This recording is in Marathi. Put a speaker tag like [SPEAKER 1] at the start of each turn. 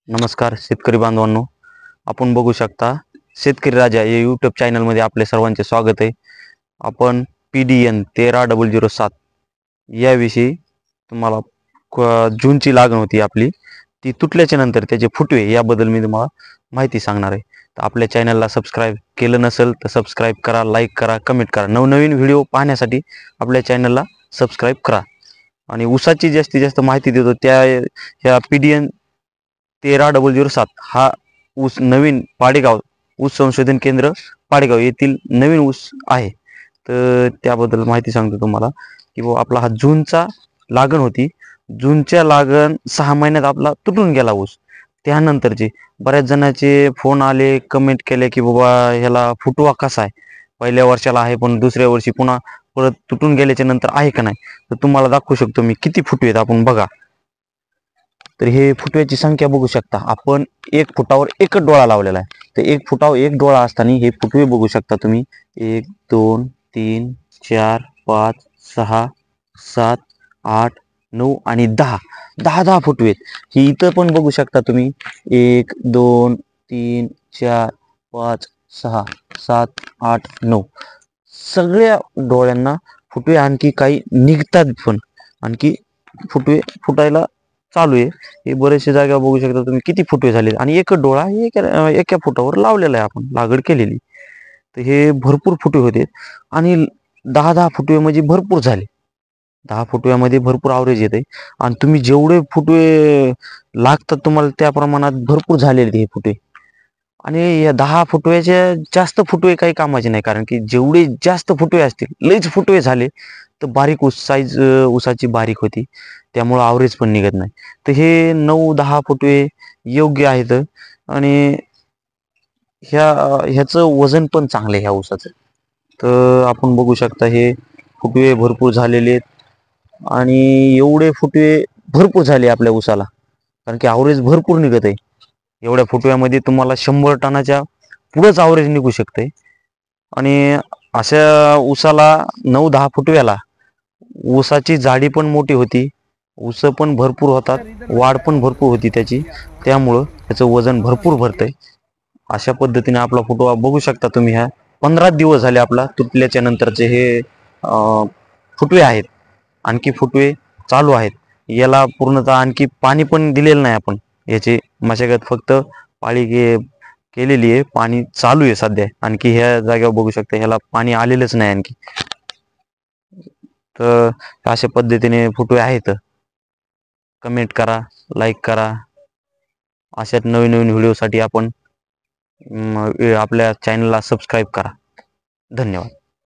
[SPEAKER 1] नमस्कार शेतकरी बांधवांनो, आपण बघू शकता शेतकरी राजा या यूट्यूब चॅनलमध्ये आपले सर्वांचे स्वागत आहे। आपण PDN 13007 याविषयी तुम्हाला जूनची लागण होती आपली, ती तुटल्याच्या नंतर त्याचे फुटवे याबद्दल मी तुम्हाला माहिती सांगणार आहे। तर आपल्या चॅनलला सबस्क्राईब केलं नसेल तर सबस्क्राईब करा, लाईक करा, कमेंट करा। नवनवीन व्हिडिओ पाहण्यासाठी आपल्या चॅनलला सबस्क्राईब करा आणि ऊसाची जास्तीत जास्त माहिती देतो त्या ह्या PDN 13007 हा ऊस नवीन पाडेगाव ऊस संशोधन केंद्र पाडेगाव येथील नवीन ऊस आहे। तर त्याबद्दल माहिती सांगतो तुम्हाला की आपला हा जूनचा लागण होती। जूनच्या लागण 6 महिन्यात आपला तुटून गेला ऊस। त्यानंतरचे बऱ्याच जणांचे फोन आले, कमेंट केले की बाबा ह्याला फुटवा कसा आहे, पहिल्या वर्षाला आहे पण दुसऱ्या वर्षी पुन्हा परत तुटून गेल्याच्या नंतर आहे का नाही। तर तुम्हाला दाखवू शकतो मी किती फुटवे आहेत, आपण बघा। तर हे फुटव्याची संख्या बघू शकता आपण, 1 फुटावर एकच डोळा लावलेला आहे। तर 1 फुटावर एक डोळा असताना हे फुटवे बघू शकता तुम्ही, 1 2 3 4 5 6 7 8 9 आणि 10 फुटवे ही इथं पण बघू शकता तुम्ही, 1 2 3 4 5 6 7 8 9 सगळ्या डोळ्यांना फुटवे आणखी काही निघतात, पण आणखी फुटवे फुटायला चालू आहे। हे बरेचसे जागा बघू शकता तुम्ही किती फुटवे झाले आणि एकच डोळा एका फुटावर लावलेला आहे, आपण लागवड केलेली। तर हे भरपूर फुटवे होते आणि 10 फुटवे म्हणजे भरपूर झाले। 10 फुटव्यामध्ये भरपूर ॲव्हरेज येते आणि तुम्ही जेवढे फुटवे लागतात तुम्हाला त्या प्रमाणात भरपूर झालेले हे फुटवे। आणि या 10 फुटव्याच्या जास्त फुटवे काही कामाचे नाही, कारण की जेवढे जास्त फुटवे असतील, लईच फुटवे झाले तर बारीक ऊस साईज ऊसाची बारीक होती, त्यामुळे ॲव्हरेज पण निघत नाही। तर हे 9-10 फुटवे योग्य आहेत आणि ह्याचं वजन पण चांगलं आहे ह्या ऊसाचं। तर आपण बघू शकता हे फुटवे भरपूर झालेले आहेत आणि एवढे फुटवे भरपूर झाले आपल्या ऊसाला, कारण की ॲव्हरेज भरपूर निघत आहे। एवढ्या फुटव्यामध्ये तुम्हाला 100 टनाच्या पुढेच ॲव्हरेज निघू शकते। आणि अशा ऊसाला 9-10 फुटव्याला ऊसाची जाडी पण मोठी होती, ऊस पण भरपूर होतात, वाढ पण भरपूर होती त्याची, त्यामुळं त्याचं वजन भरपूर भरतंय। अशा पद्धतीने आपला फुटवा बघू शकता तुम्ही। ह्या 15 दिवस झाले आपला तुटल्याच्या नंतरचे हे फुटवे आहेत, आणखी फुटवे चालू आहेत। याला पूर्णतः आणखी पाणी पण दिलेलं नाही आपण, याची मशागत फक्त पाळी केलेली आहे, पाणी चालू आहे सध्या। आणखी ह्या जागेवर बघू शकता ह्याला पाणी आलेलंच नाही आणखी। तर अशा पद्धतीने फुटवे आहेत। कमेंट करा, लाईक करा, अशाच नवीन नवीन व्हिडिओसाठी आपण आपल्या चॅनलला सबस्क्राईब करा। धन्यवाद।